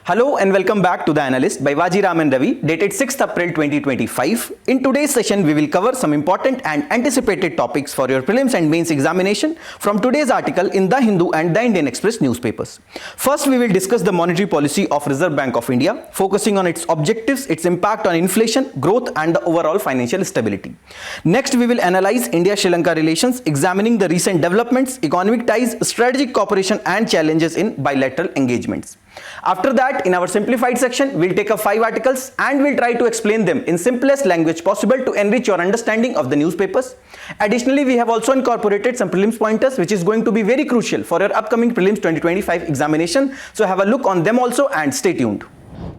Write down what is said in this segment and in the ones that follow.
Hello and welcome back to The Analyst by Vajiram and Ravi, dated 6th April 2025. In today's session, we will cover some important and anticipated topics for your prelims and mains examination from today's article in The Hindu and The Indian Express newspapers. First, we will discuss the monetary policy of Reserve Bank of India, focusing on its objectives, its impact on inflation, growth and the overall financial stability. Next, we will analyze India-Sri Lanka relations, examining the recent developments, economic ties, strategic cooperation and challenges in bilateral engagements. After that, in our simplified section, we'll take up 5 articles and we'll try to explain them in simplest language possible to enrich your understanding of the newspapers. Additionally, we have also incorporated some prelims pointers which is going to be very crucial for your upcoming prelims 2025 examination. So have a look on them also and stay tuned.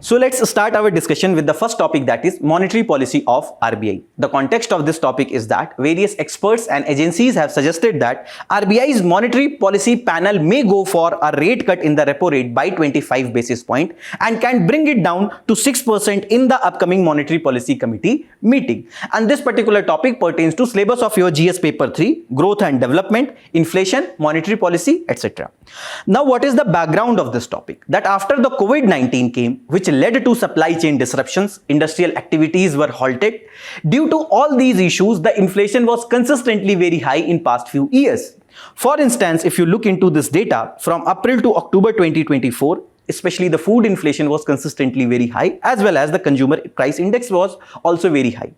So let's start our discussion with the first topic, that is monetary policy of RBI. The context of this topic is that various experts and agencies have suggested that RBI's monetary policy panel may go for a rate cut in the repo rate by 25 basis point and can bring it down to 6% in the upcoming monetary policy committee meeting. And this particular topic pertains to syllabus of your GS paper 3, growth and development, inflation, monetary policy, etc. Now, what is the background of this topic? That after the COVID-19 came, which led to supply chain disruptions, industrial activities were halted. Due to all these issues, the inflation was consistently very high in past few years. For instance, if you look into this data from April to October 2024, especially the food inflation was consistently very high, as well as the consumer price index was also very high.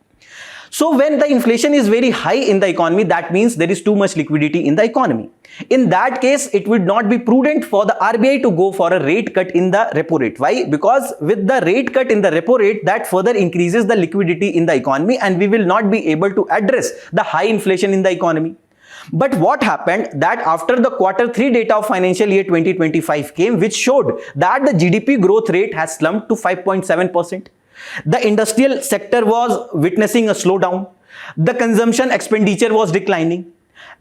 So when the inflation is very high in the economy, that means there is too much liquidity in the economy. In that case, it would not be prudent for the RBI to go for a rate cut in the repo rate. Why? Because with the rate cut in the repo rate, that further increases the liquidity in the economy and we will not be able to address the high inflation in the economy. But what happened that after the quarter 3 data of financial year 2025 came, which showed that the GDP growth rate has slumped to 5.7%. The industrial sector was witnessing a slowdown. The consumption expenditure was declining.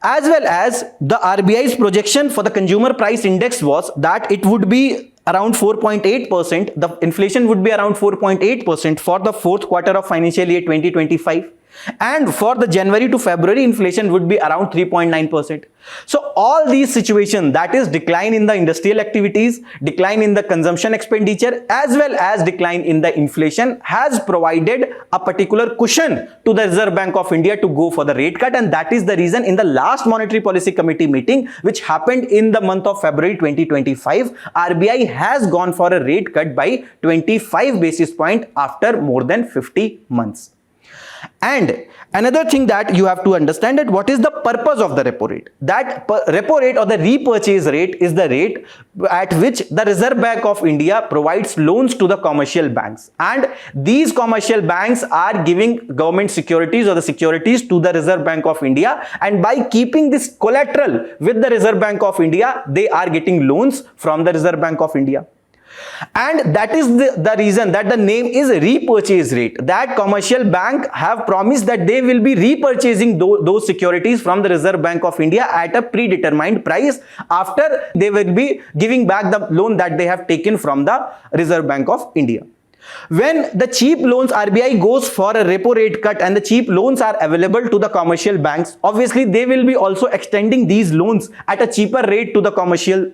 As well as the RBI's projection for the consumer price index was that it would be around 4.8%. The inflation would be around 4.8% for the 4th quarter of financial year 2025. And for the January to February, inflation would be around 3.9%. So all these situations, that is decline in the industrial activities, decline in the consumption expenditure, as well as decline in the inflation, has provided a particular cushion to the Reserve Bank of India to go for the rate cut. And that is the reason in the last Monetary Policy Committee meeting, which happened in the month of February 2025, RBI has gone for a rate cut by 25 basis point after more than 50 months. And another thing that you have to understand, that what is the purpose of the repo rate? That repo rate or the repurchase rate is the rate at which the Reserve Bank of India provides loans to the commercial banks, and these commercial banks are giving government securities or the securities to the Reserve Bank of India, and by keeping this collateral with the Reserve Bank of India, they are getting loans from the Reserve Bank of India. And that is the reason that the name is repurchase rate. That commercial bank have promised that they will be repurchasing those securities from the Reserve Bank of India at a predetermined price after they will be giving back the loan that they have taken from the Reserve Bank of India. When the cheap loans, RBI goes for a repo rate cut and the cheap loans are available to the commercial banks, obviously they will be also extending these loans at a cheaper rate to the commercial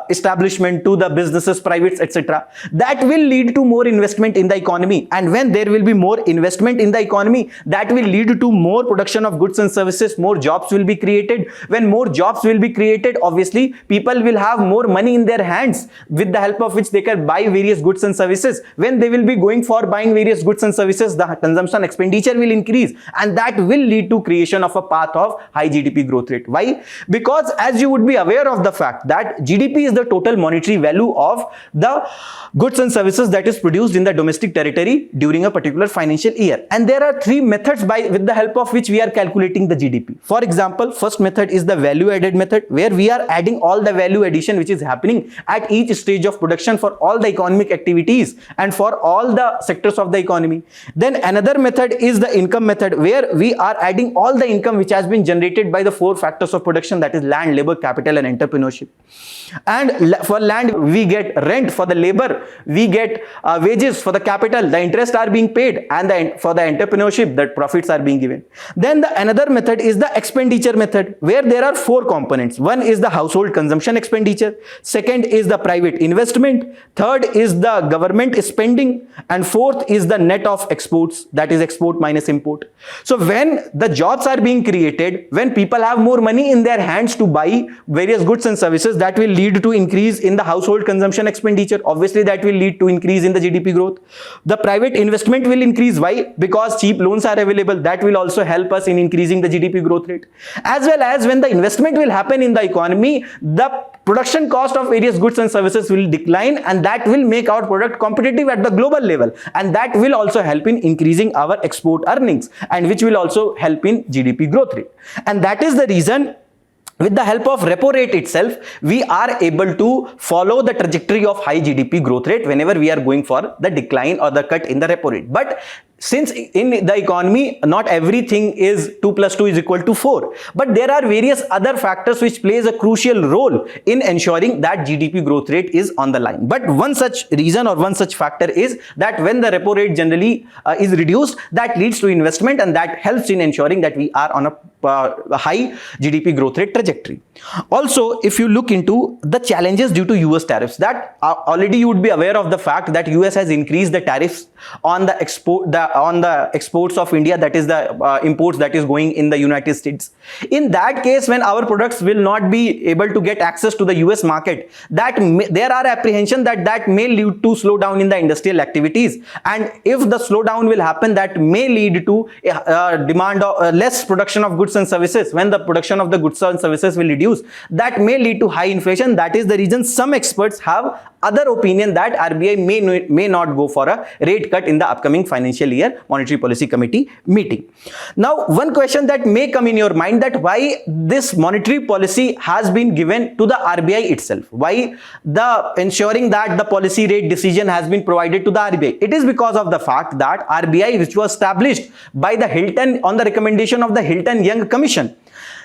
establishment, to the businesses, privates, etc. That will lead to more investment in the economy, and when there will be more investment in the economy, that will lead to more production of goods and services, more jobs will be created. When more jobs will be created, obviously people will have more money in their hands with the help of which they can buy various goods and services. When they will be going for buying various goods and services, the consumption expenditure will increase, and that will lead to creation of a path of high GDP growth rate. Why? Because as you would be aware of the fact that GDP is the total monetary value of the goods and services that is produced in the domestic territory during a particular financial year. And there are 3 methods with the help of which we are calculating the GDP. For example, first method is the value added method, where we are adding all the value addition which is happening at each stage of production for all the economic activities, and for all the sectors of the economy. Then another method is the income method, where we are adding all the income which has been generated by the four factors of production, that is land, labor, capital and entrepreneurship. And for land we get rent, for the labor we get wages, for the capital the interest are being paid, and for the entrepreneurship the profits are being given. Then another method is the expenditure method, where there are four components. One is the household consumption expenditure, second is the private investment, third is the government spending, and fourth is the net of exports, that is export minus import. So when the jobs are being created, when people have more money in their hands to buy various goods and services, that will lead to increase in the household consumption expenditure. Obviously that will lead to increase in the GDP growth. The private investment will increase. Why? Because cheap loans are available. That will also help us in increasing the GDP growth rate. As well as when the investment will happen in the economy, the production cost of various goods and services will decline, and that will make our product competitive at the global level, and that will also help in increasing our export earnings, and which will also help in GDP growth rate. And that is the reason, with the help of repo rate itself, we are able to follow the trajectory of high GDP growth rate whenever we are going for the decline or the cut in the repo rate. But since in the economy not everything is 2 plus 2 is equal to 4, but there are various other factors which plays a crucial role in ensuring that GDP growth rate is on the line. But one such reason or one such factor is that when the repo rate generally is reduced, that leads to investment, and that helps in ensuring that we are on a high GDP growth rate trajectory. Also, if you look into the challenges due to US tariffs, that already you would be aware of the fact that US has increased the tariffs on the exports of India, that is the imports that is going in the United States. In that case, when our products will not be able to get access to the US market, there are apprehension that may lead to slowdown in the industrial activities, and if the slowdown will happen, that may lead to demand of less production of goods and services. When the production of the goods and services will reduce, that may lead to high inflation. That is the reason some experts have other opinion that RBI may not go for a rate cut in the upcoming financial year Monetary Policy Committee meeting. Now, one question that may come in your mind, that why this monetary policy has been given to the RBI itself, why the ensuring that the policy rate decision has been provided to the RBI. It is because of the fact that RBI, which was established by the Hilton on the recommendation of the Hilton Young Commission,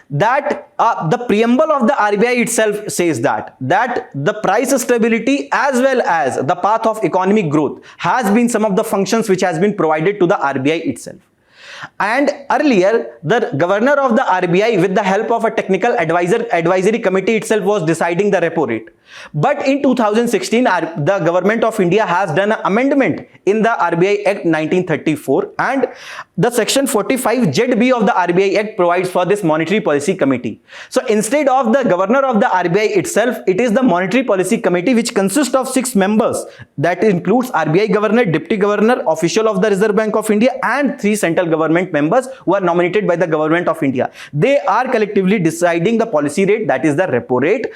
that the preamble of the RBI itself says that the price stability as well as the path of economic growth has been some of the functions which has been provided to the RBI itself. And earlier, the governor of the RBI, with the help of a technical advisory committee itself, was deciding the repo rate. But in 2016, the government of India has done an amendment in the RBI Act 1934, and the section 45 ZB of the RBI Act provides for this monetary policy committee. So instead of the governor of the RBI itself, it is the monetary policy committee, which consists of 6 members. That includes RBI governor, deputy governor, official of the Reserve Bank of India, and 3 central government members who are nominated by the government of India. They are collectively deciding the policy rate, that is the repo rate,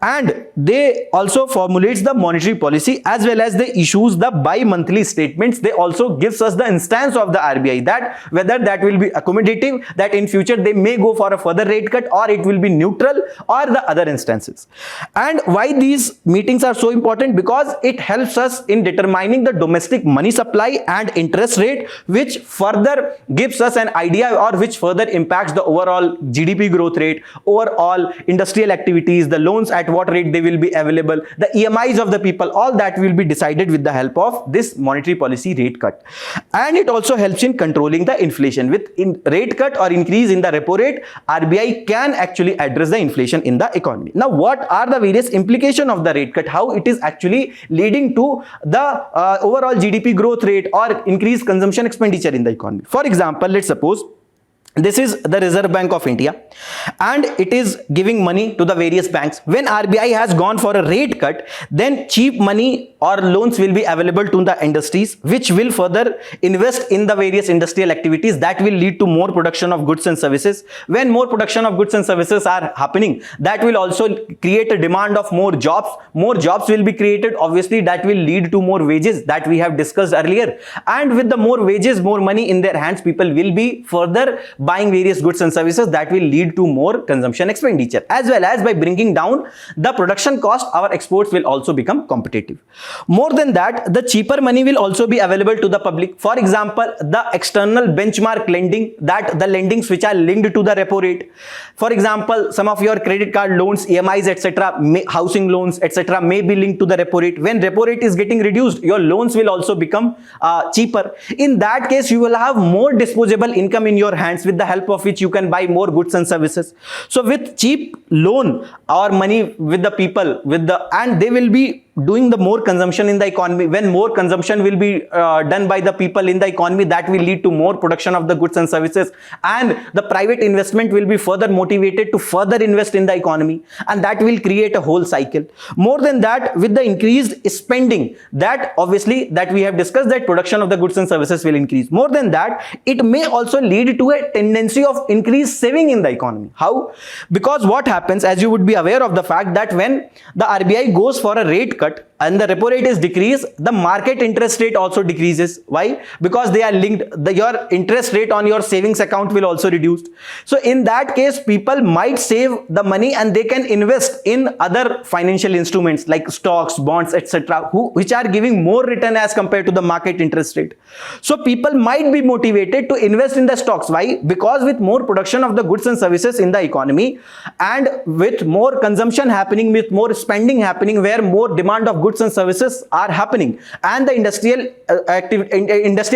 and they also formulates the monetary policy, as well as they issues the bi-monthly statements. They also gives us the instance of the RBI, that whether that will be accommodative, that in future they may go for a further rate cut, or it will be neutral, or the other instances. And why these meetings are so important? Because it helps us in determining the domestic money supply and interest rate, which further gives us an idea, or which further impacts the overall GDP growth rate, overall industrial activities, the loans at what rate they will be available, the EMIs of the people, all that will be decided with the help of this monetary policy rate cut. And it also helps in controlling the inflation. With rate cut or increase in the repo rate, RBI can actually address the inflation in the economy. Now, what are the various implications of the rate cut? How it is actually leading to the overall GDP growth rate or increased consumption expenditure in the economy? For example, let's suppose this is the Reserve Bank of India, and it is giving money to the various banks. When RBI has gone for a rate cut, then cheap money or loans will be available to the industries, which will further invest in the various industrial activities. That will lead to more production of goods and services. When more production of goods and services are happening, that will also create a demand of more jobs. More jobs will be created. Obviously, that will lead to more wages, that we have discussed earlier. And with the more wages, more money in their hands, people will be further buying various goods and services, that will lead to more consumption expenditure, as well as by bringing down the production cost, our exports will also become competitive. More than that, the cheaper money will also be available to the public. For example, the external benchmark lending, that the lendings which are linked to the repo rate. For example, some of your credit card loans, EMIs, etc., housing loans, etc., may be linked to the repo rate. When repo rate is getting reduced, your loans will also become cheaper. In that case, you will have more disposable income in your hands, with the help of which you can buy more goods and services. So with cheap loan or money with the people, and they will be doing the more consumption in the economy. When more consumption will be done by the people in the economy, that will lead to more production of the goods and services, and the private investment will be further motivated to further invest in the economy, and that will create a whole cycle. More than that, with the increased spending, that obviously that we have discussed, that production of the goods and services will increase. More than that, it may also lead to a tendency of increased saving in the economy. How? Because what happens, as you would be aware of the fact that when the RBI goes for a rate cut and the repo rate is decreased, the market interest rate also decreases. Why? Because they are linked. Your interest rate on your savings account will also reduce. So in that case, people might save the money and they can invest in other financial instruments like stocks, bonds, etc., which are giving more return as compared to the market interest rate. So people might be motivated to invest in the stocks. Why? Because with more production of the goods and services in the economy, and with more consumption happening, with more spending happening, where more demand of goods and services are happening, and the industrial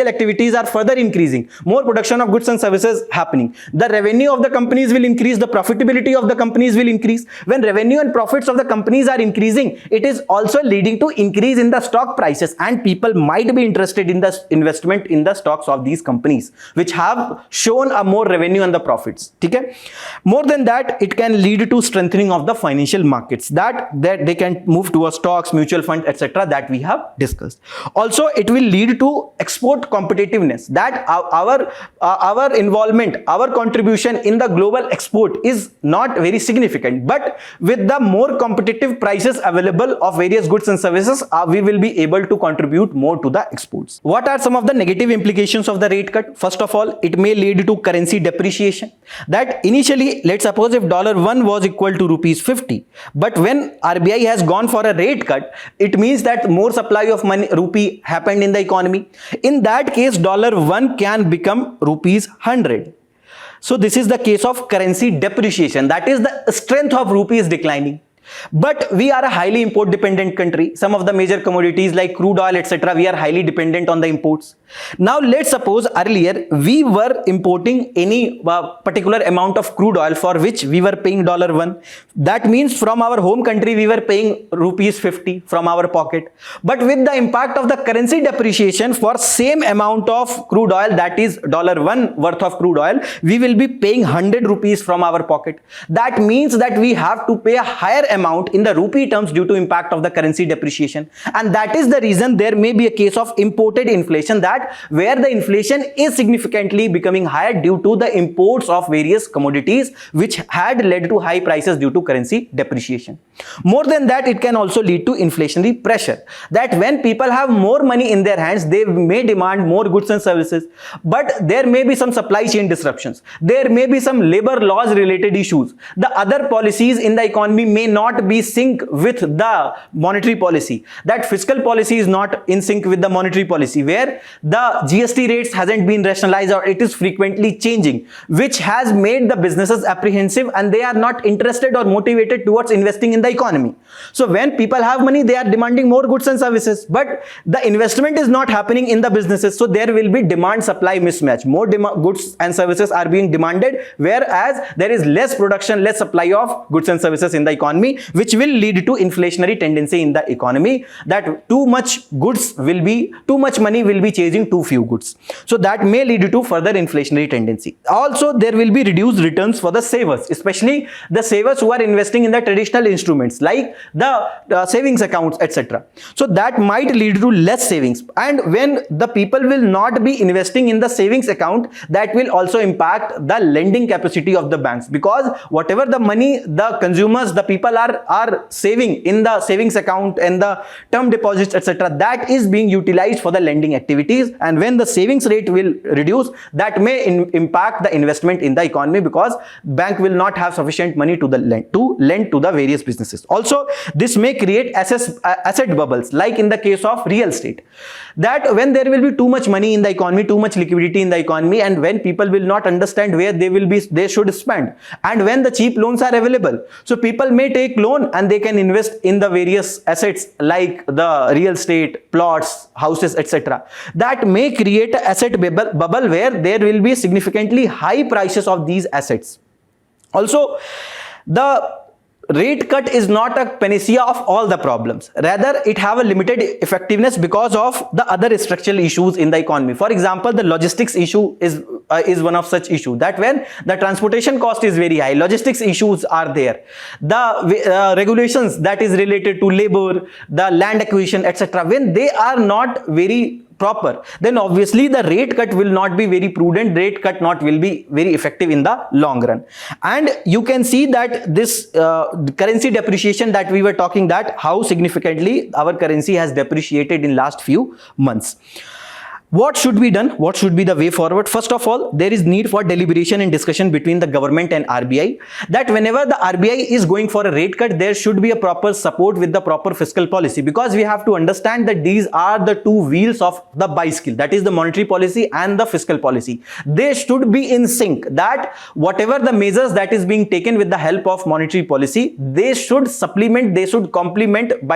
activities are further increasing, more production of goods and services happening, the revenue of the companies will increase, the profitability of the companies will increase. When revenue and profits of the companies are increasing, it is also leading to increase in the stock prices, and people might be interested in the investment in the stocks of these companies which have shown a more revenue and the profits. Okay? More than that, it can lead to strengthening of the financial markets, that they can move towards stocks, mutual fund, etc., that we have discussed. Also, it will lead to export competitiveness, that our involvement, our contribution in the global export is not very significant, but with the more competitive prices available of various goods and services, we will be able to contribute more to the exports. What are some of the negative implications of the rate cut? First of all, it may lead to currency depreciation, that initially, let's suppose if $1 was equal to rupees 50, but when RBI has gone for a rate cut, it means that more supply of money, rupee, happened in the economy. In that case, $1 can become rupees 100. So this is the case of currency depreciation, that is the strength of rupee is declining. But we are a highly import dependent country. Some of the major commodities like crude oil, etc., we are highly dependent on the imports. Now let's suppose earlier we were importing any particular amount of crude oil for which we were paying $1. That means from our home country we were paying rupees 50 from our pocket. But with the impact of the currency depreciation, for same amount of crude oil, that is $1 worth of crude oil, we will be paying 100 rupees from our pocket. That means that we have to pay a higher amount in the rupee terms due to impact of the currency depreciation, and that is the reason there may be a case of imported inflation, that where the inflation is significantly becoming higher due to the imports of various commodities which had led to high prices due to currency depreciation. More than that, it can also lead to inflationary pressure, that when people have more money in their hands, they may demand more goods and services, but there may be some supply chain disruptions, there may be some labor laws related issues, the other policies in the economy may not be sync with the monetary policy, that fiscal policy is not in sync with the monetary policy, where the GST rates hasn't been rationalized or it is frequently changing, which has made the businesses apprehensive and they are not interested or motivated towards investing in the economy. So when people have money, they are demanding more goods and services, but the investment is not happening in the businesses, so there will be demand supply mismatch. More goods and services are being demanded, whereas there is less production, less supply of goods and services in the economy, which will lead to inflationary tendency in the economy, that too much money will be chasing too few goods. So that may lead to further inflationary tendency. Also, there will be reduced returns for the savers, especially the savers who are investing in the traditional instruments like the savings accounts, etc. So that might lead to less savings, and when the people will not be investing in the savings account, that will also impact the lending capacity of the banks, because whatever the money the consumers, the people are saving in the savings account and the term deposits, etc., that is being utilized for the lending activities, and when the savings rate will reduce, that may impact the investment in the economy, because bank will not have sufficient money to lend to the various businesses. Also, this may create asset bubbles, like in the case of real estate, that when there will be too much money in the economy, too much liquidity in the economy, and when people will not understand where they should spend, and when the cheap loans are available, so people may take loan and they can invest in the various assets like the real estate, plots, houses, etc. That may create an asset bubble where there will be significantly high prices of these assets. Also, the rate cut is not a panacea of all the problems. Rather, it have a limited effectiveness because of the other structural issues in the economy. For example, the logistics issue is one of such issue, that when the transportation cost is very high, logistics issues are there. The regulations that is related to labor, the land acquisition, etc., when they are not very proper, then obviously the rate cut will not be very prudent, rate cut not will be very effective in the long run. And you can see that this currency depreciation that we were talking, that how significantly our currency has depreciated in last few months. What should be done? What should be the way forward? First of all, there is need for deliberation and discussion between the government and RBI, that whenever the RBI is going for a rate cut, there should be a proper support with the proper fiscal policy, because we have to understand that these are the two wheels of the bicycle, that is the monetary policy and the fiscal policy. They should be in sync, that whatever the measures that is being taken with the help of monetary policy, they should supplement, they should complemented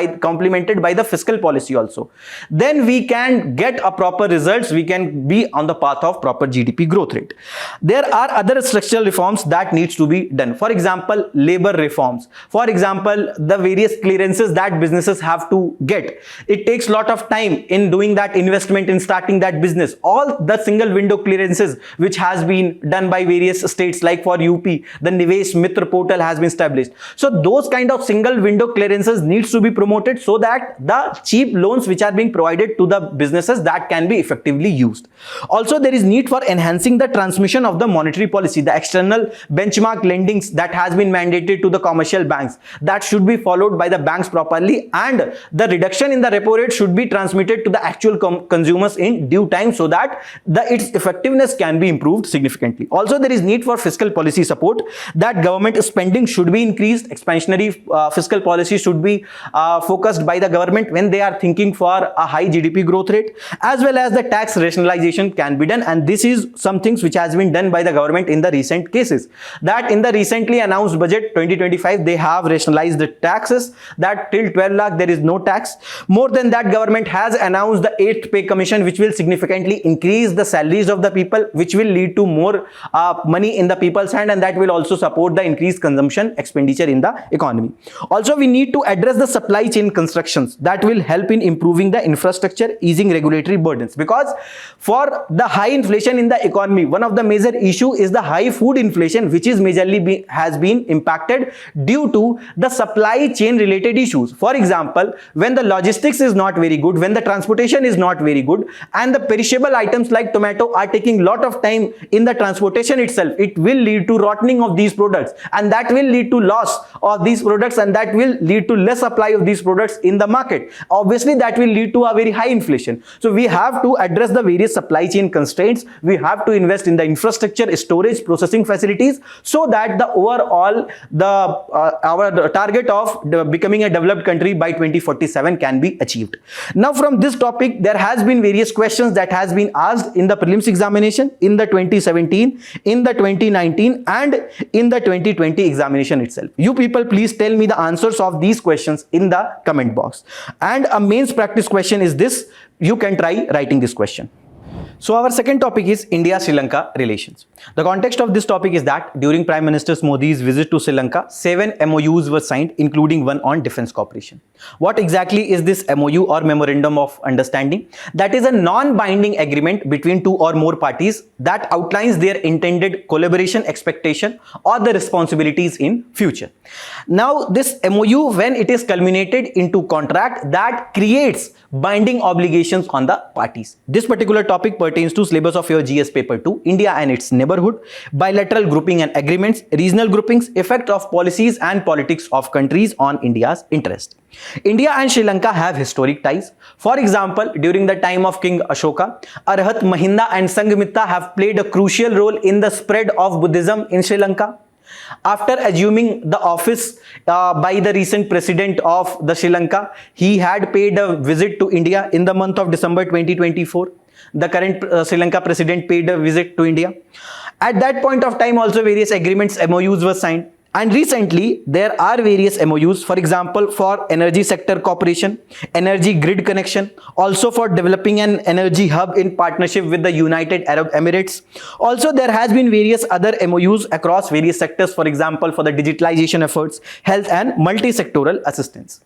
by the fiscal policy also. Then we can get a proper result, we can be on the path of proper GDP growth rate. There are other structural reforms that needs to be done. For example, labor reforms. For example, the various clearances that businesses have to get. It takes a lot of time in doing that investment, in starting that business. All the single window clearances which has been done by various states, like for UP, the Nivesh Mitra portal has been established. So those kind of single window clearances needs to be promoted, so that the cheap loans which are being provided to the businesses, that can be effectively used. Also, there is need for enhancing the transmission of the monetary policy, the external benchmark lendings that has been mandated to the commercial banks, that should be followed by the banks properly, and the reduction in the repo rate should be transmitted to the actual consumers in due time, so that its effectiveness can be improved significantly. Also, there is need for fiscal policy support, that government spending should be increased, expansionary fiscal policy should be focused by the government when they are thinking for a high GDP growth rate, as well as the tax rationalization can be done, and this is some things which has been done by the government in the recent cases, that in the recently announced budget 2025 they have rationalized the taxes, that till 12 lakh there is no tax. More than that, government has announced the 8th pay commission, which will significantly increase the salaries of the people, which will lead to more money in the people's hand, and that will also support the increased consumption expenditure in the economy. Also, we need to address the supply chain constructions, that will help in improving the infrastructure, easing regulatory burdens, because for the high inflation in the economy, one of the major issue is the high food inflation, which is majorly has been impacted due to the supply chain related issues. For example, when the logistics is not very good, when the transportation is not very good, and the perishable items like tomato are taking lot of time in the transportation itself, it will lead to rotting of these products, and that will lead to loss of these products, and that will lead to less supply of these products in the market. Obviously, that will lead to a very high inflation. So we have to address the various supply chain constraints. We have to invest in the infrastructure, storage, processing facilities, so that the overall our target of becoming a developed country by 2047 can be achieved. Now, from this topic, there has been various questions that has been asked in the prelims examination, in the 2017, in the 2019, and in the 2020 examination itself. You people, please tell me the answers of these questions in the comment box. And a mains practice question is this. You can try writing this question. So our second topic is India-Sri Lanka relations. The context of this topic is that during Prime Minister Modi's visit to Sri Lanka, 7 MOUs were signed, including one on defense cooperation. What exactly is this MOU or Memorandum of Understanding? That is a non-binding agreement between two or more parties that outlines their intended collaboration, expectation, or the responsibilities in future. Now, this MOU, when it is culminated into contract, that creates binding obligations on the parties. This particular topic pertains to syllabus of your GS paper 2, India and its neighborhood, bilateral grouping and agreements, regional groupings, effect of policies and politics of countries on India's interest. India and Sri Lanka have historic ties. For example, during the time of King Ashoka, Arhat, Mahinda and Sanghamitta have played a crucial role in the spread of Buddhism in Sri Lanka. After assuming the office by the recent president of the Sri Lanka, he had paid a visit to India in the month of December 2024. The current Sri Lanka president paid a visit to India. At that point of time also various agreements, MOUs were signed. And recently, there are various MOUs, for example, for energy sector cooperation, energy grid connection, also for developing an energy hub in partnership with the United Arab Emirates. Also, there has been various other MOUs across various sectors, for example, for the digitalization efforts, health and multi-sectoral assistance.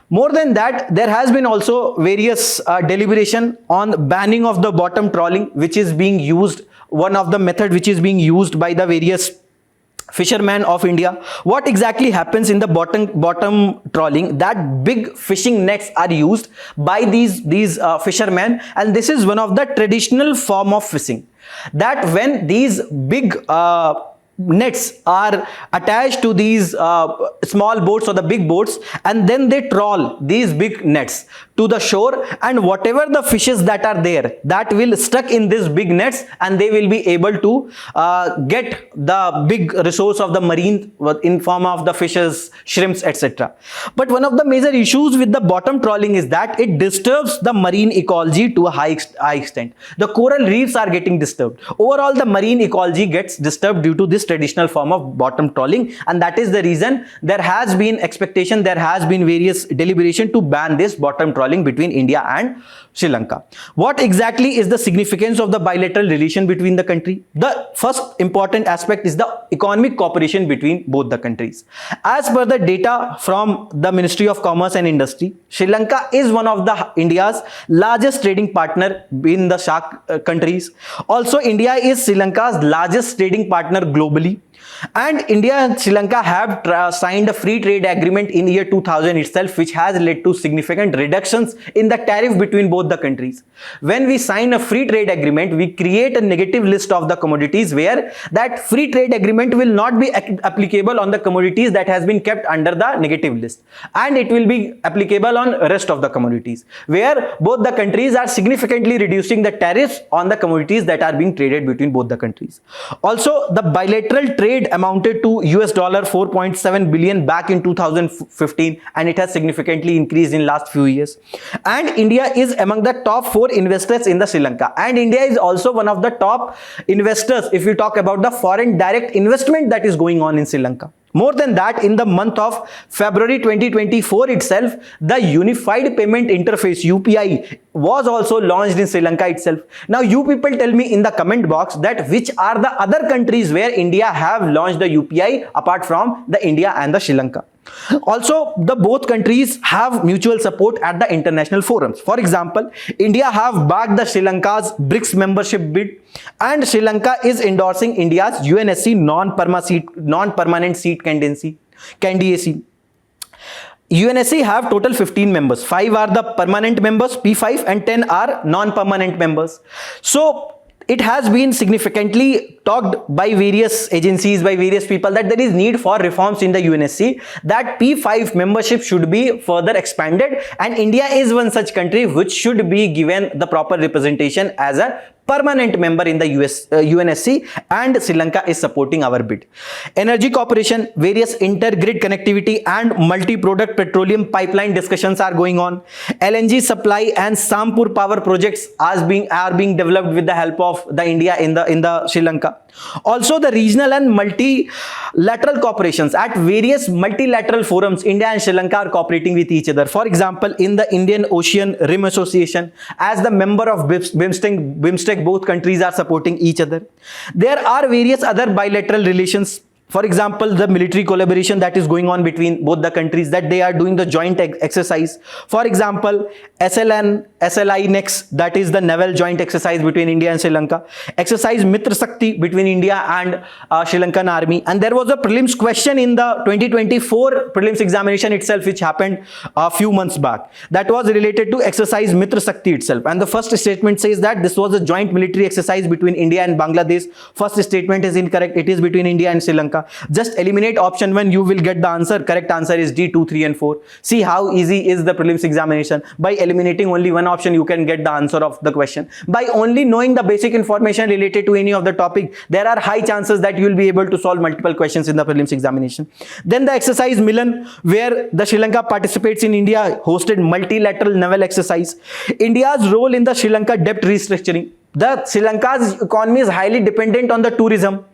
More than that, there has been also various deliberation on banning of the bottom trawling, which is being used, one of the method which is being used by the various fishermen of India. What exactly happens in the bottom trawling? That big fishing nets are used by these fishermen, and this is one of the traditional form of fishing. That when these big nets are attached to these small boats or the big boats, and then they trawl these big nets to the shore, and whatever the fishes that are there, that will stuck in these big nets, and they will be able to get the big resource of the marine in form of the fishes, shrimps, etc. But one of the major issues with the bottom trawling is that it disturbs the marine ecology to a high extent. The coral reefs are getting disturbed. Overall, the marine ecology gets disturbed due to this traditional form of bottom trawling, and that is the reason there has been expectation, there has been various deliberation to ban this bottom trawling between India and Sri Lanka. What exactly is the significance of the bilateral relation between the country? The first important aspect is the economic cooperation between both the countries. As per the data from the Ministry of Commerce and Industry, Sri Lanka is one of the India's largest trading partner in the SAARC countries. Also, India is Sri Lanka's largest trading partner globally. And India and Sri Lanka have signed a free trade agreement in year 2000 itself, which has led to significant reductions in the tariff between both the countries. When we sign a free trade agreement, we create a negative list of the commodities where that free trade agreement will not be applicable on the commodities that has been kept under the negative list, and it will be applicable on rest of the commodities, where both the countries are significantly reducing the tariffs on the commodities that are being traded between both the countries. Also, the bilateral trade amounted to $4.7 billion back in 2015, and it has significantly increased in last few years. And India is among the top 4 investors in the Sri Lanka, and India is also one of the top investors if you talk about the foreign direct investment that is going on in Sri Lanka. More than that, in the month of February 2024 itself, the Unified Payment Interface UPI was also launched in Sri Lanka itself. Now, you people tell me in the comment box that which are the other countries where India have launched the UPI apart from the India and the Sri Lanka. Also, the both countries have mutual support at the international forums. For example, India have backed the Sri Lanka's BRICS membership bid, and Sri Lanka is endorsing India's UNSC non-permanent seat candidacy. UNSC have total 15 members. 5 are the permanent members, P5, and 10 are non-permanent members. So it has been significantly talked by various agencies, by various people, that there is need for reforms in the UNSC, that P5 membership should be further expanded, and India is one such country which should be given the proper representation as a permanent member in the UNSC, and Sri Lanka is supporting our bid. Energy cooperation, various inter-grid connectivity and multi-product petroleum pipeline discussions are going on. LNG supply and Sampur power projects are being developed with the help of the India in the Sri Lanka. Also, the regional and multilateral cooperations at various multilateral forums, India and Sri Lanka are cooperating with each other. For example, in the Indian Ocean Rim Association, as the member of BIMSTEC, both countries are supporting each other. There are various other bilateral relations. For example, the military collaboration that is going on between both the countries, that they are doing the joint exercise. For example, SLI next, that is the naval joint exercise between India and Sri Lanka. Exercise Mitra Shakti between India and Sri Lankan army. And there was a prelims question in the 2024 prelims examination itself, which happened a few months back. That was related to exercise Mitra Shakti itself. And the first statement says that this was a joint military exercise between India and Bangladesh. First statement is incorrect. It is between India and Sri Lanka. Just eliminate option 1, you will get the answer. Correct answer is D, 2, 3 and 4. See how easy is the prelims examination. By eliminating only one option, you can get the answer of the question. By only knowing the basic information related to any of the topic, there are high chances that you will be able to solve multiple questions in the prelims examination. Then the exercise Milan, where the Sri Lanka participates in India, hosted multilateral naval exercise. India's role in the Sri Lanka debt restructuring. The Sri Lanka's economy is highly dependent on the tourism.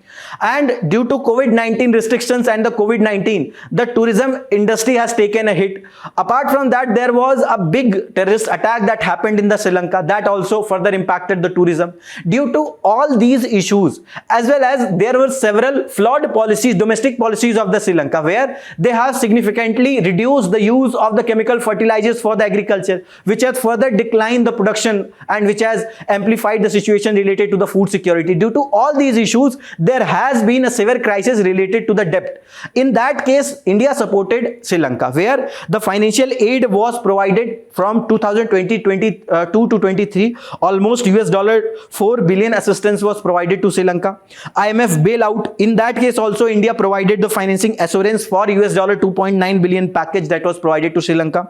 And due to COVID-19 restrictions and the COVID-19, the tourism industry has taken a hit. Apart from that, there was a big terrorist attack that happened in the Sri Lanka that also further impacted the tourism. Due to all these issues, as well as there were several flawed policies, domestic policies of the Sri Lanka, where they have significantly reduced the use of the chemical fertilizers for the agriculture, which has further declined the production and which has amplified the situation related to the food security. Due to all these issues, there has been a severe crisis related to the debt. In that case, India supported Sri Lanka, where the financial aid was provided from 2022 to 23. Almost $4 billion assistance was provided to Sri Lanka. IMF bailout. In that case, also India provided the financing assurance for $2.9 billion package that was provided to Sri Lanka.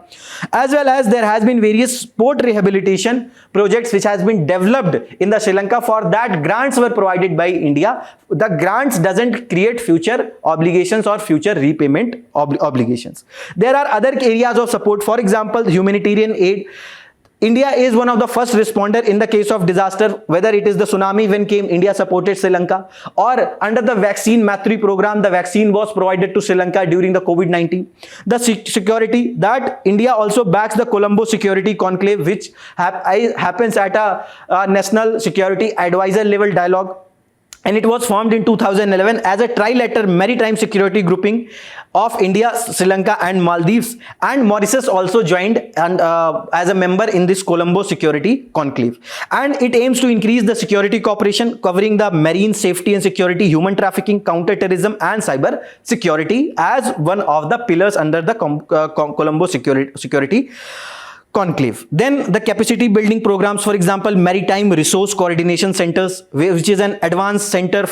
As well as there has been various port rehabilitation projects which has been developed in the Sri Lanka. For that, grants were provided by India. The grants doesn't create future obligations or future repayment obligations. There are other areas of support. For example, humanitarian aid. India is one of the first responder in the case of disaster, whether it is the tsunami when came, India supported Sri Lanka, or under the vaccine Matri program, the vaccine was provided to Sri Lanka during the COVID-19. The security, that India also backs the Colombo Security Conclave, which happens at a national security advisor level dialogue. And it was formed in 2011 as a trilateral maritime security grouping of India, Sri Lanka and Maldives, and Mauritius also joined and as a member in this Colombo Security Conclave. And it aims to increase the security cooperation covering the marine safety and security, human trafficking, counter-terrorism and cyber security as one of the pillars under the Colombo Security Conclave. Then the capacity building programs, for example, maritime resource coordination centers, which is an advanced center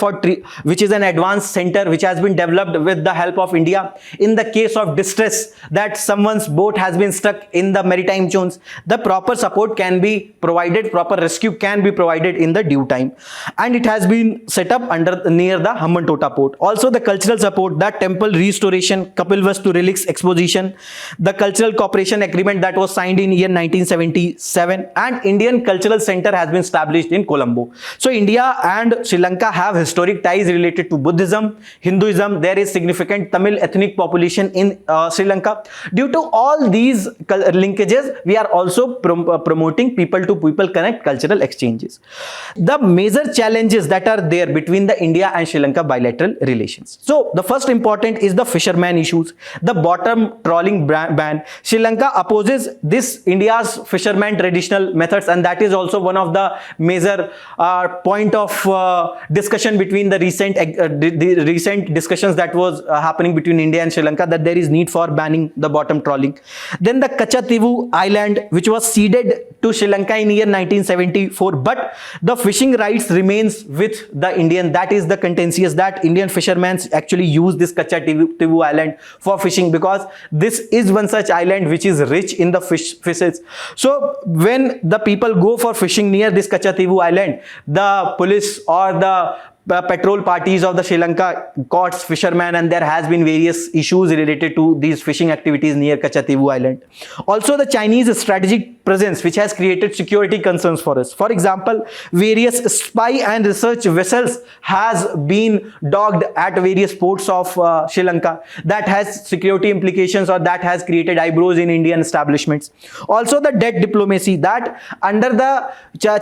which has been developed with the help of India. In the case of distress, that someone's boat has been stuck in the maritime zones, the proper support can be provided, proper rescue can be provided in the due time. And it has been set up near the Hambantota port. Also the cultural support, that temple restoration, Kapilvastu relics exposition, the cultural cooperation agreement that was signed in year 1977, and Indian Cultural Center has been established in Colombo. So India and Sri Lanka have historic ties related to Buddhism, Hinduism. There is significant Tamil ethnic population in Sri Lanka. Due to all these linkages, we are also promoting people to people connect, cultural exchanges. The major challenges that are there between the India and Sri Lanka bilateral relations. So the first important is the fisherman issues, the bottom trawling ban. Sri Lanka opposes this India's fisherman traditional methods, and that is also one of the major point of discussion between the recent discussions that was happening between India and Sri Lanka, that there is need for banning the bottom trawling. Then the Kachativu Island, which was ceded to Sri Lanka in year 1974, but the fishing rights remains with the Indian. That is the contentious, that Indian fishermen actually use this Kachativu Island for fishing, because this is one such island which is rich in the fishes. So when the people go for fishing near this Kachativu Island, the police or the patrol parties of the Sri Lanka caught fishermen, and there has been various issues related to these fishing activities near Kachativu Island. Also, the Chinese strategic presence which has created security concerns for us. For example, various spy and research vessels has been docked at various ports of Sri Lanka. That has security implications, or that has created eyebrows in Indian establishments. Also, the debt diplomacy, that under the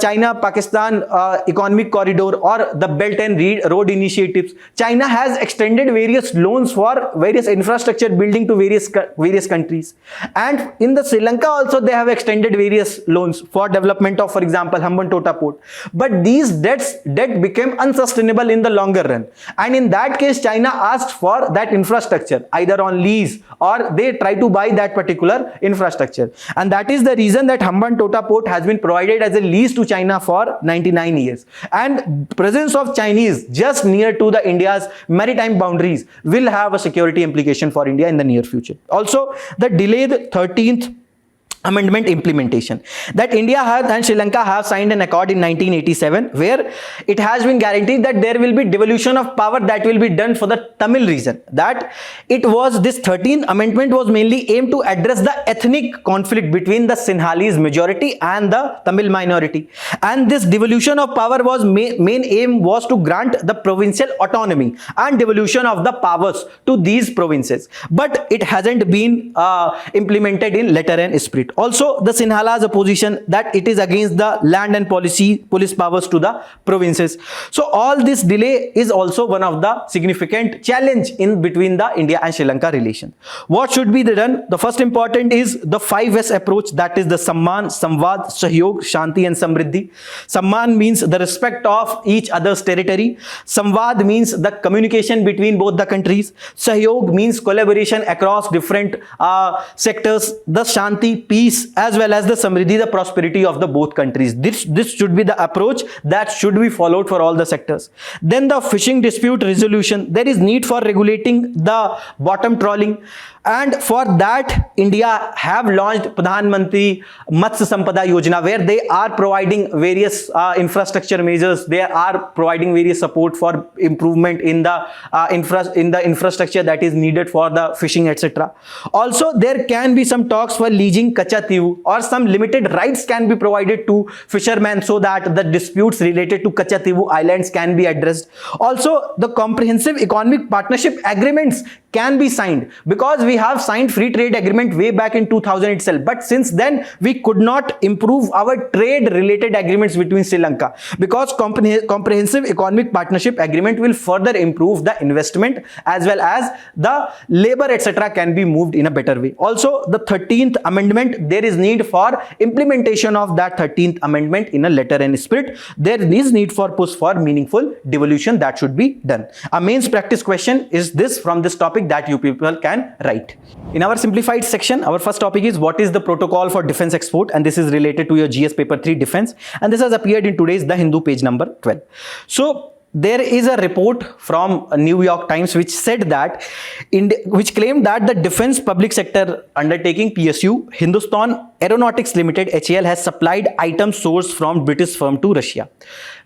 China-Pakistan economic corridor or the Belt and Road initiatives, China has extended various loans for various infrastructure building to various countries. And in the Sri Lanka also, they have extended various loans for development of, for example, Hambantota port. But these debt became unsustainable in the longer run. And in that case, China asked for that infrastructure either on lease, or they try to buy that particular infrastructure. And that is the reason that Hambantota port has been provided as a lease to China for 99 years. And presence of Chinese just near to the India's maritime boundaries will have a security implication for India in the near future. Also, the delayed 13th Amendment implementation, that India and Sri Lanka have signed an accord in 1987 where it has been guaranteed that there will be devolution of power that will be done for the Tamil region. That it was, this 13th amendment was mainly aimed to address the ethnic conflict between the Sinhalese majority and the Tamil minority. And this devolution of power was main aim was to grant the provincial autonomy and devolution of the powers to these provinces. But it hasn't been implemented in letter and spirit. Also, the Sinhala's opposition, that it is against the land and police powers to the provinces. So all this delay is also one of the significant challenge in between the India and Sri Lanka relation. What should be done? The first important is the 5S approach, that is the Samman, Samvad, Sahyog, Shanti and Samriddhi. Samman means the respect of each other's territory. Samvad means the communication between both the countries. Sahyog means collaboration across different sectors. The Shanti, peace, as well as the Samriddhi, the prosperity of the both countries. This should be the approach that should be followed for all the sectors. Then the fishing dispute resolution, there is need for regulating the bottom trawling. And for that, India have launched Pradhan Mantri Matsya Sampada Yojana, where they are providing various infrastructure measures. They are providing various support for improvement in the infrastructure that is needed for the fishing, etc. Also, there can be some talks for leasing Kacha Tivu, or some limited rights can be provided to fishermen so that the disputes related to Kacha Tivu islands can be addressed. Also, the comprehensive economic partnership agreements can be signed, because we have signed free trade agreement way back in 2000 itself, but since then we could not improve our trade related agreements between Sri Lanka, because comprehensive economic partnership agreement will further improve the investment as well as the labor, etc. can be moved in a better way. Also, the 13th amendment, there is need for implementation of that 13th amendment in a letter and spirit. There is need for push for meaningful devolution that should be done. A mains practice question is this from this topic that you people can write. In our simplified section, our first topic is what is the protocol for defense export, and this is related to your GS paper 3 defense, and this has appeared in today's The Hindu page number 12. So there is a report from New York Times which said that, which claimed that the defense public sector undertaking PSU, Hindustan Aeronautics Limited HAL, has supplied items sourced from British firm to Russia.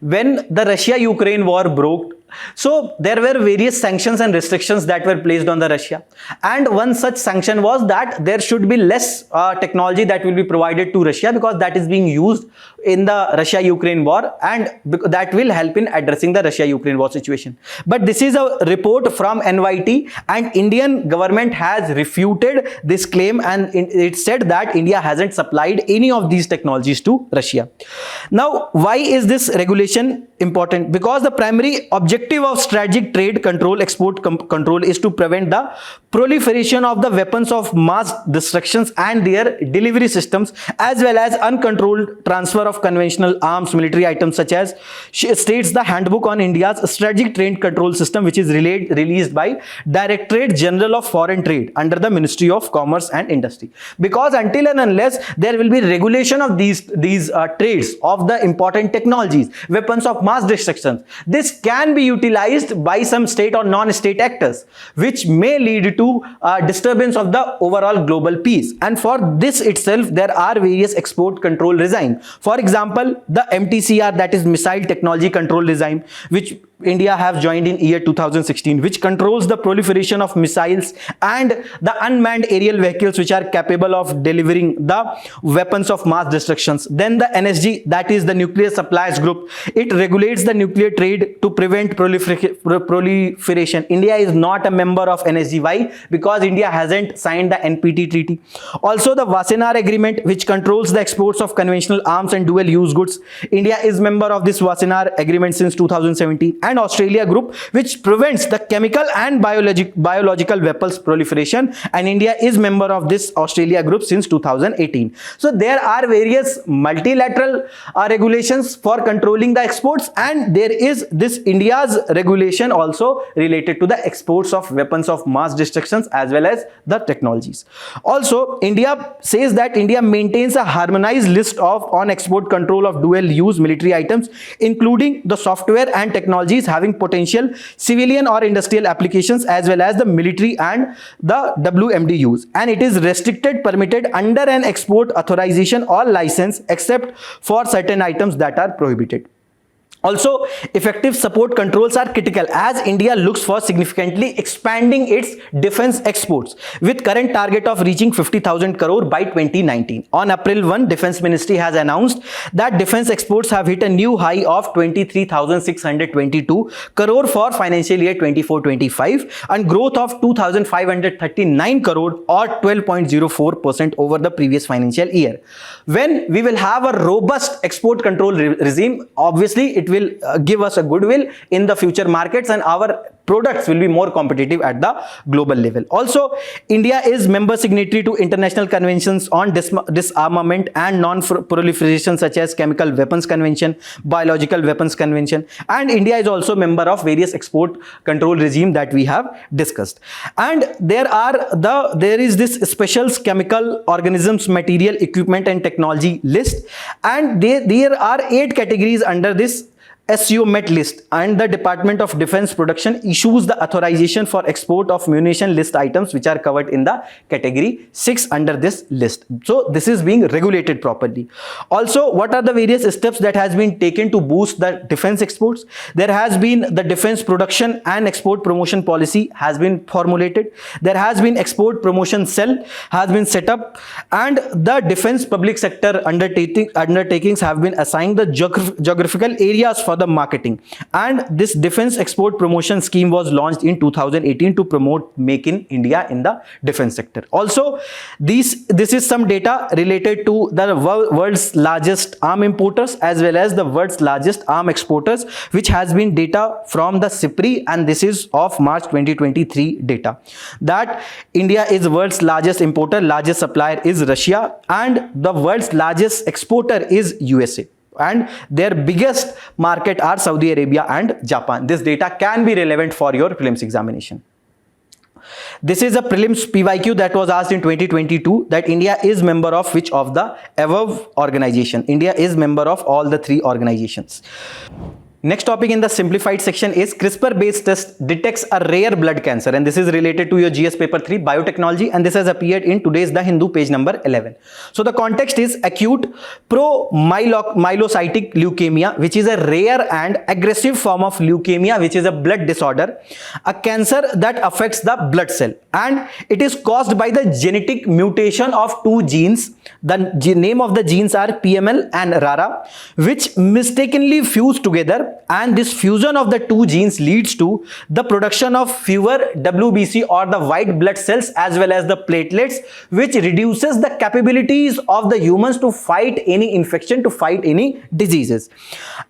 When the Russia-Ukraine war broke, so there were various sanctions and restrictions that were placed on the Russia, and one such sanction was that there should be less technology that will be provided to Russia, because that is being used in the Russia-Ukraine war, and that will help in addressing the Russia-Ukraine war situation. But this is a report from NYT, and Indian government has refuted this claim, and it said that India hasn't supplied any of these technologies to Russia. Now, why is this regulation important? Because the primary objective of strategic trade control, export control, is to prevent the proliferation of the weapons of mass destructions and their delivery systems, as well as uncontrolled transfer of conventional arms, military items, such as states the handbook on India's strategic trade control system, which is released by Directorate General of Foreign Trade under the Ministry of Commerce and Industry. Because until and unless there will be regulation of these trades of the important technologies, weapons of mass destruction, this can be utilized by some state or non-state actors, which may lead to disturbance of the overall global peace. And for this itself, there are various export control regimes. For example, the MTCR, that is Missile Technology Control Regime, which India have joined in year 2016, which controls the proliferation of missiles and the unmanned aerial vehicles which are capable of delivering the weapons of mass destructions. Then the NSG, that is the Nuclear Suppliers Group, it regulates the nuclear trade to prevent proliferation. India is not a member of NSG. Why? Because India hasn't signed the NPT treaty. Also the Wassenaar Agreement, which controls the exports of conventional arms and dual use goods. India is member of this Wassenaar Agreement since 2017. And Australia Group, which prevents the chemical and biological weapons proliferation, and India is member of this Australia Group since 2018. So there are various multilateral regulations for controlling the exports, and there is this India's regulation also related to the exports of weapons of mass destruction as well as the technologies. Also, India says that India maintains a harmonized list of on export control of dual use military items, including the software and technologies having potential civilian or industrial applications as well as the military and the WMD use, and it is restricted permitted under an export authorization or license except for certain items that are prohibited. Also, effective support controls are critical as India looks for significantly expanding its defense exports with current target of reaching 50,000 crore by 2019. On April 1, Defense Ministry has announced that defense exports have hit a new high of 23,622 crore for financial year 24-25 and growth of 2,539 crore or 12.04% over the previous financial year. When we will have a robust export control regime, obviously it will give us a goodwill in the future markets and our products will be more competitive at the global level. Also, India is member signatory to international conventions on disarmament and non-proliferation such as Chemical Weapons Convention, Biological Weapons Convention, and India is also member of various export control regime that we have discussed. And there is this special chemical organisms, material, equipment and technology list, and there are 8 categories under this SCO Met list, and the Department of Defense Production issues the authorization for export of munition list items which are covered in the category 6 under this list. So this is being regulated properly. Also, what are the various steps that has been taken to boost the defense exports? There has been the Defense Production and Export Promotion Policy has been formulated. There has been Export Promotion Cell has been set up, and the defense public sector undertakings have been assigned the geographical areas for the marketing, and this defense export promotion scheme was launched in 2018 to promote Make in India in the defense sector. Also, this is some data related to the world's largest arm importers as well as the world's largest arm exporters, which has been data from the CRISPR, and this is of March 2023 data, that India is the world's largest importer, largest supplier is Russia, and the world's largest exporter is USA. And their biggest market are Saudi Arabia and Japan. This data can be relevant for your prelims examination. This is a prelims PYQ that was asked in 2022, that India is member of which of the above organization. India is member of all the 3 organizations. Next topic in the simplified section is CRISPR-based test detects a rare blood cancer, and this is related to your GS paper 3 biotechnology, and this has appeared in today's The Hindu page number 11. So the context is acute promyelocytic leukemia, which is a rare and aggressive form of leukemia, which is a blood disorder, a cancer that affects the blood cell, and it is caused by the genetic mutation of 2 genes. The name of the genes are PML and RARA, which mistakenly fuse together, and this fusion of the 2 genes leads to the production of fewer WBC or the white blood cells as well as the platelets, which reduces the capabilities of the humans to fight any infection, to fight any diseases.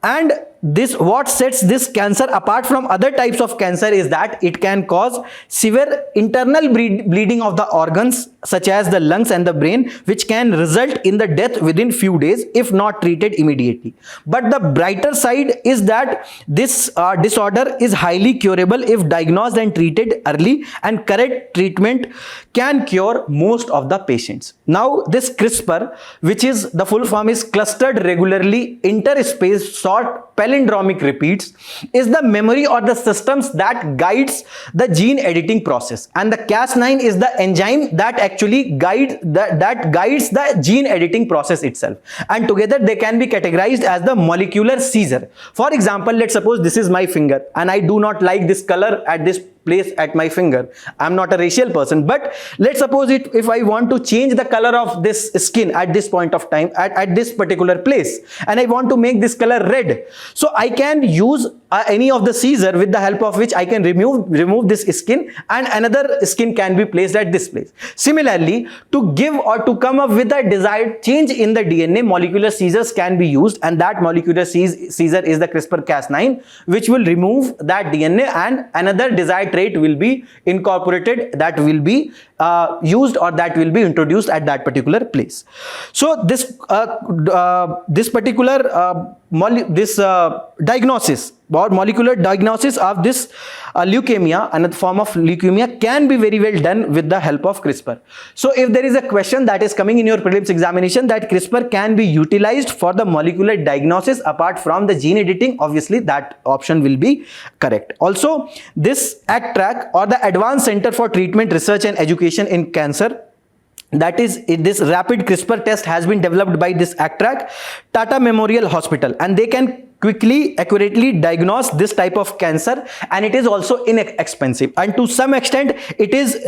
And this, what sets this cancer apart from other types of cancer is that it can cause severe internal bleeding of the organs such as the lungs and the brain, which can result in the death within few days if not treated immediately. But the brighter side is that this disorder is highly curable if diagnosed and treated early, and correct treatment can cure most of the patients. Now this CRISPR, which is the full form is clustered regularly interspaced short palindromic repeats is the memory or the systems that guides the gene editing process, and the Cas9 is the enzyme that actually guides the gene editing process itself, and together they can be categorized as the molecular Caesar. For example, let's suppose this is my finger and I do not like this color at this place at my finger. I'm not a racial person, but let's suppose if I want to change the color of this skin at this point of time at this particular place, and I want to make this color red, so I can use any of the Caesar with the help of which I can remove this skin and another skin can be placed at this place. Similarly, to give or to come up with a desired change in the DNA, molecular Caesars can be used, and that molecular Caesar is the CRISPR-Cas9, which will remove that DNA and another desired trait will be incorporated, that will be used or that will be introduced at that particular place. So this particular diagnosis or molecular diagnosis of this leukemia, another form of leukemia, can be very well done with the help of CRISPR. So if there is a question that is coming in your prelims examination that CRISPR can be utilized for the molecular diagnosis apart from the gene editing, obviously that option will be correct. Also, this ACTRAC or the Advanced Center for Treatment, Research and Education in Cancer, that is, this rapid CRISPR test has been developed by this ACTRAC, Tata Memorial Hospital, and they can quickly, accurately diagnose this type of cancer, and it is also inexpensive, and to some extent it is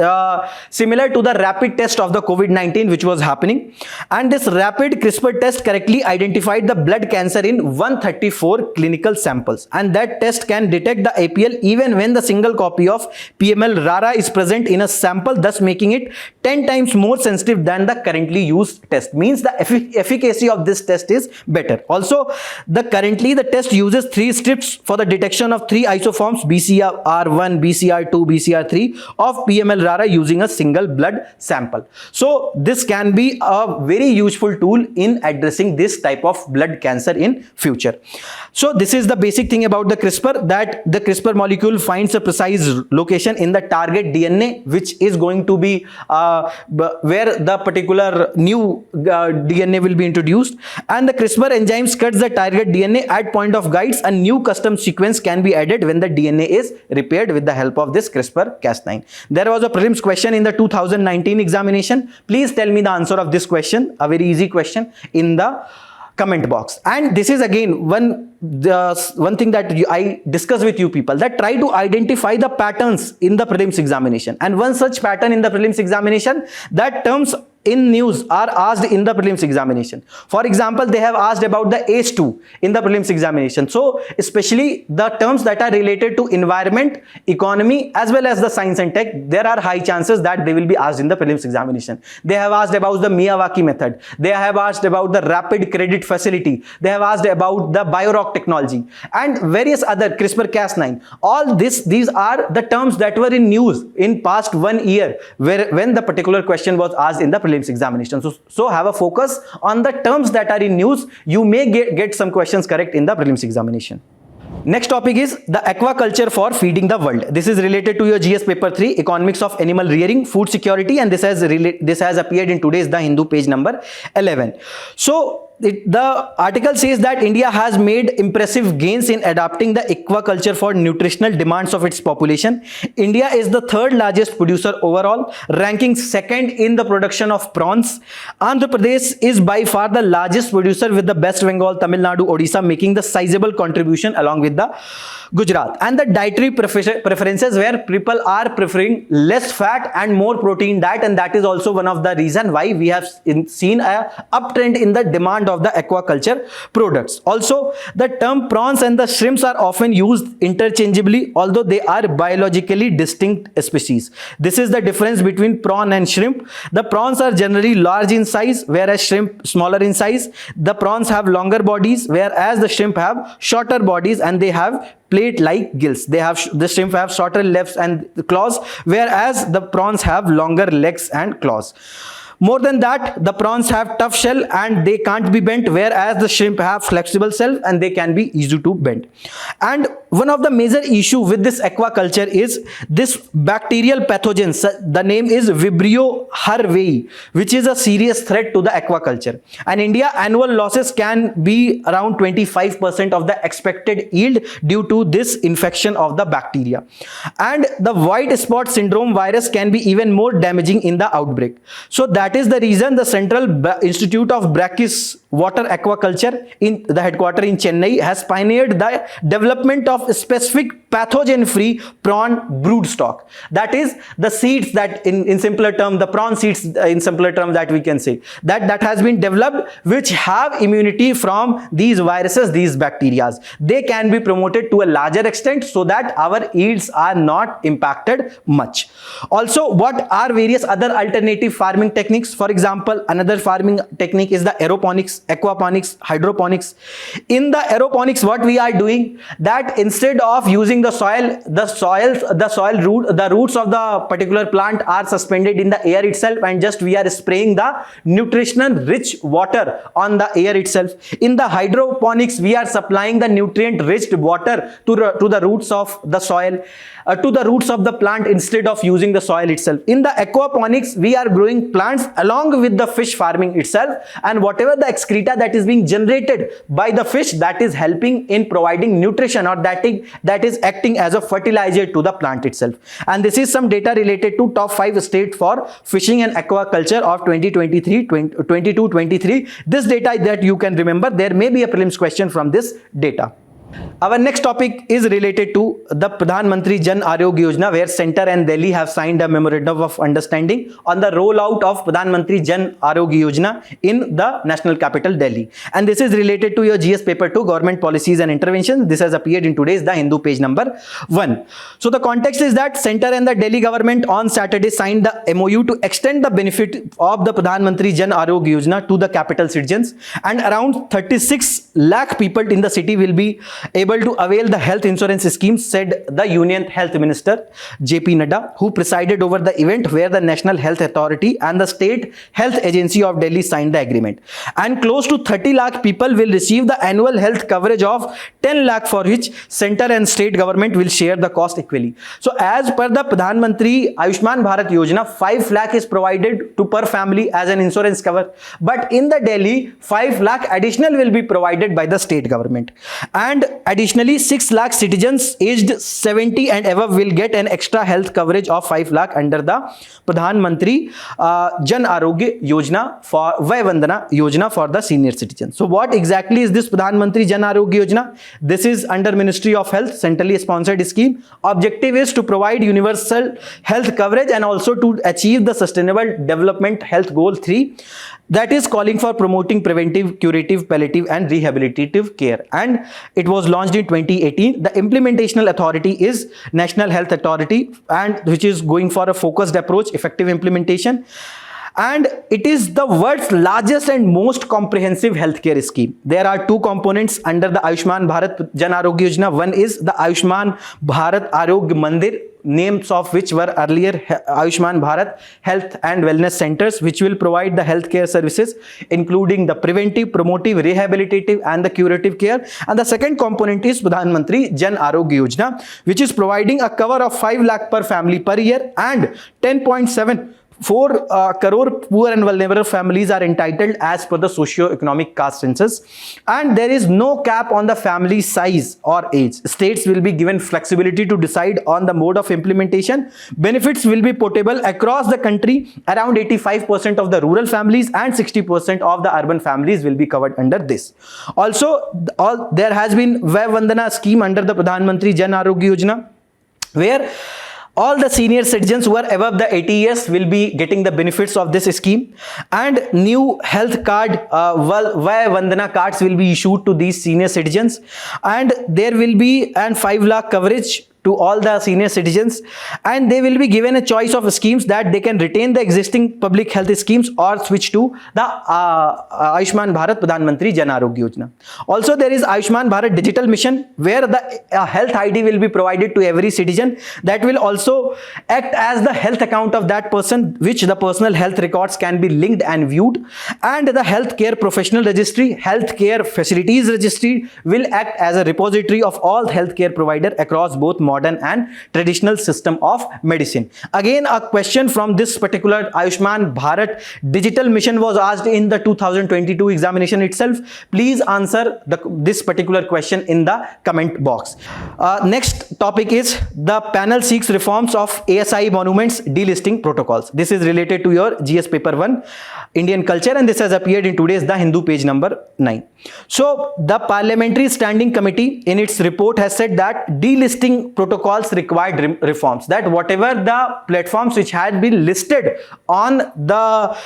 similar to the rapid test of the COVID-19 which was happening. And this rapid CRISPR test correctly identified the blood cancer in 134 clinical samples, and that test can detect the APL even when the single copy of PML rara is present in a sample, thus making it 10 times more sensitive than the currently used test. Means the efficacy of this test is better. Also, currently the test uses 3 strips for the detection of 3 isoforms BCR1, BCR2, BCR3 of PML rara using a single blood sample. So this can be a very useful tool in addressing this type of blood cancer in future. So this is the basic thing about the CRISPR, that the CRISPR molecule finds a precise location in the target DNA, which is going to be where the particular new DNA will be introduced, and the CRISPR enzymes cuts the target DNA at point of guides. A new custom sequence can be added when the DNA is repaired with the help of this CRISPR-Cas9. There was a prelims question in the 2019 examination. Please tell me the answer of this question, a very easy question, in the comment box. And this is again one thing that I discuss with you people, that try to identify the patterns in the prelims examination. And one such pattern in the prelims examination, that terms in news are asked in the prelims examination. For example, they have asked about the ACE2 in the prelims examination. So especially the terms that are related to environment, economy as well as the science and tech, there are high chances that they will be asked in the prelims examination. They have asked about the Miyawaki method. They have asked about the rapid credit facility. They have asked about the BioRock technology and various other CRISPR-Cas9. All these are the terms that were in news in past 1 year when the particular question was asked in the prelims examination. So have a focus on the terms that are in news. You may get some questions correct in the prelims examination. Next topic is the aquaculture for feeding the world. This is related to your GS paper 3, economics of animal rearing, food security, and this has appeared in today's The Hindu page number 11. So the article says that India has made impressive gains in adapting the aquaculture for nutritional demands of its population. India is the 3rd largest producer overall, ranking 2nd in the production of prawns. Andhra Pradesh is by far the largest producer, with the West Bengal, Tamil Nadu, Odisha making the sizable contribution along with the Gujarat. And the dietary preferences, where people are preferring less fat and more protein diet, and that is also one of the reason why we have seen a uptrend in the demand of the aquaculture products. Also, the term prawns and the shrimps are often used interchangeably, although they are biologically distinct species. This is the difference between prawn and shrimp. The prawns are generally large in size, whereas shrimp smaller in size. The prawns have longer bodies, whereas the shrimp have shorter bodies, and they have plate-like gills. The shrimp have shorter legs and claws, whereas the prawns have longer legs and claws. More than that, the prawns have tough shell and they can't be bent, whereas the shrimp have flexible shell and they can be easy to bend. And one of the major issue with this aquaculture is this bacterial pathogens. The name is Vibrio harvei, which is a serious threat to the aquaculture. And India annual losses can be around 25% of the expected yield due to this infection of the bacteria. And the white spot syndrome virus can be even more damaging in the outbreak. So that is the reason the Central Institute of Brackish Water Aquaculture in the headquarters in Chennai has pioneered the development of specific pathogen-free prawn brood stock. That is the seeds that in simpler term, the prawn seeds in simpler term that we can say that has been developed, which have immunity from these viruses, these bacteria. They can be promoted to a larger extent so that our yields are not impacted much. Also, what are various other alternative farming techniques? For example, another farming technique is the aeroponics, aquaponics, hydroponics. In the aeroponics, what we are doing, that instead of using the roots of the particular plant are suspended in the air itself, and just we are spraying the nutritional rich water on the air itself. In the hydroponics, we are supplying the nutrient rich water to the roots of the soil, to the roots of the plant instead of using the soil itself. In the aquaponics, we are growing plants along with the fish farming itself, and whatever the excreta that is being generated by the fish, that is helping in providing nutrition, or that is acting as a fertilizer to the plant itself. And this is some data related to top 5 states for fishing and aquaculture of 2022-23. This data that you can remember, there may be a prelims question from this data. Our next topic is related to the Pradhan Mantri Jan Arogya Yojana, where Center and Delhi have signed a memorandum of understanding on the rollout of Pradhan Mantri Jan Arogya Yojana in the national capital Delhi. And this is related to your GS paper 2, government policies and interventions. This has appeared in today's The Hindu, page number 1. So the context is that Center and the Delhi government on Saturday signed the MOU to extend the benefit of the Pradhan Mantri Jan Arogya Yojana to the capital citizens, and around 36 lakh people in the city will be able to avail the health insurance scheme, said the Union Health Minister JP Nadda, who presided over the event where the National Health Authority and the State Health Agency of Delhi signed the agreement. And close to 30 lakh people will receive the annual health coverage of 10 lakh, for which center and state government will share the cost equally. So as per the Pradhan Mantri Ayushman Bharat Yojana, 5 lakh is provided to per family as an insurance cover. But in the Delhi, 5 lakh additional will be provided by the state government. And additionally, 6 lakh citizens aged 70 and above will get an extra health coverage of 5 lakh under the Pradhan Mantri Jan Arogya Yojana for Vay Vandana Yojana for the senior citizens. So what exactly is this Pradhan Mantri Jan Arogya Yojana? This is under Ministry of Health, centrally sponsored scheme. Objective is to provide universal health coverage and also to achieve the Sustainable Development Health Goal 3. That is calling for promoting preventive, curative, palliative and rehabilitative care. And it was launched in 2018. The implementational authority is National Health Authority, and which is going for a focused approach, effective implementation. And it is the world's largest and most comprehensive healthcare scheme. There are 2 components under the Ayushman Bharat Jan Arogya Yojana. One is the Ayushman Bharat Arogya Mandir, names of which were earlier Ayushman Bharat Health and Wellness Centers, which will provide the healthcare services including the preventive, promotive, rehabilitative and the curative care. And the second component is Pradhan Mantri Jan Arogya Yojana, which is providing a cover of 5 lakh per family per year, and 10.74 crore poor and vulnerable families are entitled as per the socio-economic caste census. And there is no cap on the family size or age. States will be given flexibility to decide on the mode of implementation. Benefits will be portable across the country. Around 85% of the rural families and 60% of the urban families will be covered under this. Also, there has been Vay Vandana scheme under the Pradhan Mantri Jan Arogya Yojana, where all the senior citizens who are above the 80 years will be getting the benefits of this scheme, and new health card, Vay Vandana cards will be issued to these senior citizens, and there will be an 5 lakh coverage to all the senior citizens, and they will be given a choice of schemes that they can retain the existing public health schemes or switch to the Ayushman Bharat Pradhan Mantri Jan Arogya Yojana. Also, there is Ayushman Bharat Digital Mission, where the health ID will be provided to every citizen. That will also act as the health account of that person, which the personal health records can be linked and viewed. And the healthcare professional registry, healthcare facilities registry, will act as a repository of all healthcare provider across both modern and traditional system of medicine. Again, a question from this particular Ayushman Bharat Digital Mission was asked in the 2022 examination itself. Please answer this particular question in the comment box. Next topic is the panel seeks reforms of ASI monuments delisting protocols. This is related to your GS paper 1 Indian culture, and this has appeared in today's The Hindu page number 9. So the Parliamentary Standing Committee in its report has said that delisting protocols required reforms, that whatever the platforms which had been listed on the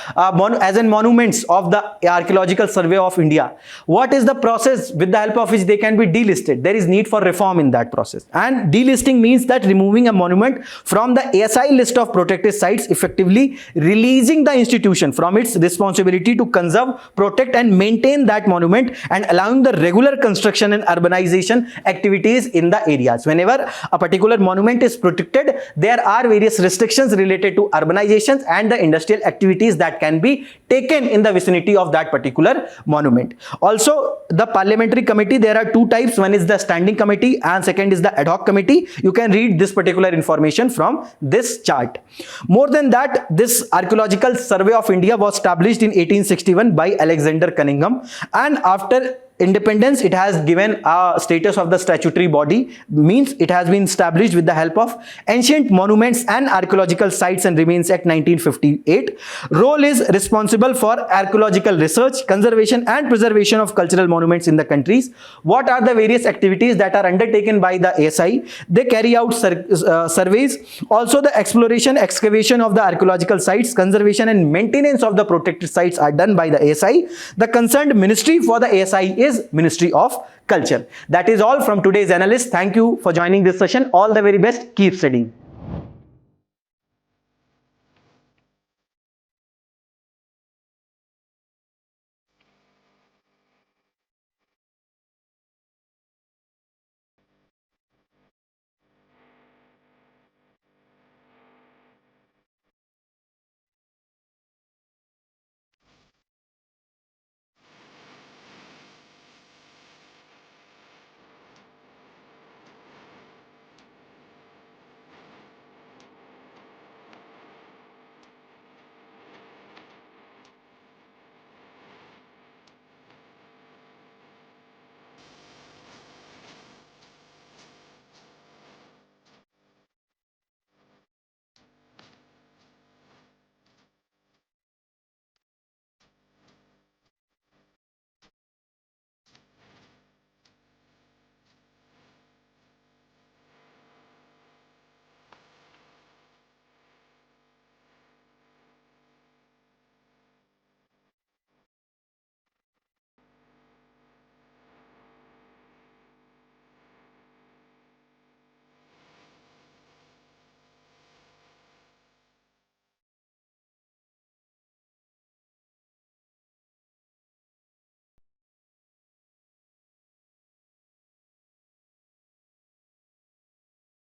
as in monuments of the Archaeological Survey of India, what is the process with the help of which they can be delisted? There is need for reform in that process. And delisting means that removing a monument from the ASI list of protected sites, effectively releasing the institution from its responsibility to conserve, protect and maintain that monument, and allowing the regular construction and urbanization activities in the areas. Whenever a particular monument is protected, there are various restrictions related to urbanizations and the industrial activities that can be taken in the vicinity of that particular monument. Also, the parliamentary committee, there are two types. One is the standing committee and second is the ad hoc committee. You can read this particular information from this chart. More than that, this Archaeological Survey of India was established in 1861 by Alexander Cunningham, and after independence it has given a status of the statutory body, means it has been established with the help of Ancient Monuments and Archaeological Sites and Remains Act 1958. Role is responsible for archaeological research, conservation and preservation of cultural monuments in the countries. What are the various activities that are undertaken by the ASI? They carry out surveys, also the exploration, excavation of the archaeological sites, conservation and maintenance of the protected sites are done by the ASI. The concerned ministry for the ASI is Ministry of Culture. That is all from today's Analyst. Thank you for joining this session. All the very best. Keep studying.